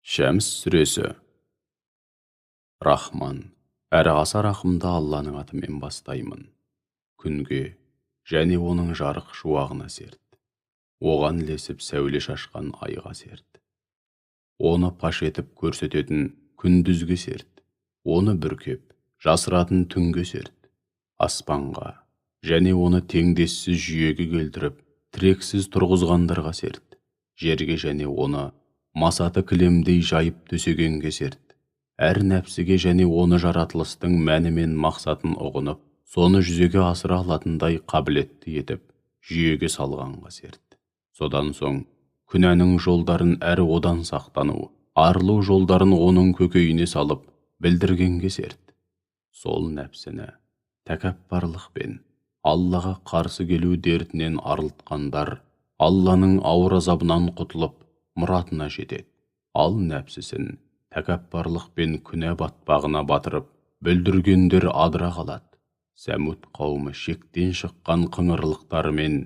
Шәмс сүресі. Рахман, әрі аса рахымды Алланың атымен бастаймын. Күнге және оның жарық шуағына серт. Оған ілесіп сәуле шашқан айға серт. Оны паш етіп көрсететін күндізге серт. Оны бүркеп жасыратын түнге серт. Аспанға және оны теңдессіз жүйеге келтіріп, тірексіз тұрғызғандарға серт. Жерге және оны масаты кілемдей жайып төсегенге серт. Әр нәпсіге және оны жаратылыстың мәні мен мақсатын ұғынып, соны жүзеге асыра алатындай қабілетті етіп, жүйеге салғанға серт. Содан соң, күнәнің жолдарын әрі одан сақтану, арылу жолдарын оның көкейіне салып, білдіргенге серт. Сол нәпсіні тәкаппарлықпен Аллаға қарсы келу дертінен арылтқандар, Алланың ауыр азабынан құтылып, мұратына жетеді. Ал нәпсісін тәкаппарлықпен күнә батпағына батырып, бүлдіргендер адыра қалады. Сәмуд қауымы шектен шыққан қыңырлықтарымен,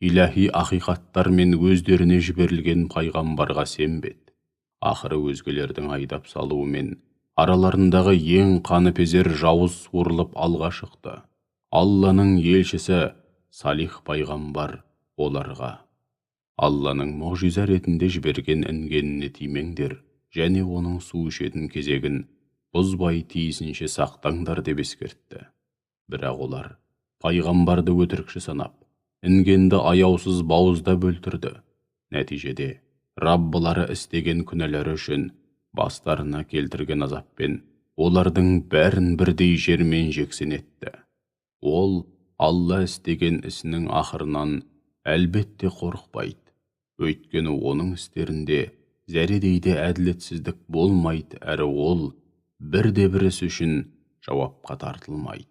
иләһи ақиқаттармен өздеріне жіберілген пайғамбарға сенбеді. Ақыры өзгелердің айдап салуымен араларындағы ең қаныпезер жауыз суырылып алға шықты. Алланың елшісі Салих пайғамбар оларға: Алланың мұғжиза ретінде жіберген інгеніне тимеңдер, және оның су ішетін кезегін бұзбай тиісінше сақтаңдар деп ескертті. Бірақ олар пайғамбарды өтірікші санап, інгенді аяусыз бауыздап өлтірді. Нәтижеде Раббылары істеген күнәлері үшін бастарына келтірген азаппен олардың бәрін бірдей жермен жексен етті. Ол Алла істеген ісінің ақырынан әлбетте қорықпайды. Өйткені оның істерінде зәредейде әділетсіздік болмайды, әрі ол бірде-бір іс үшін жауапқа тартылмайды.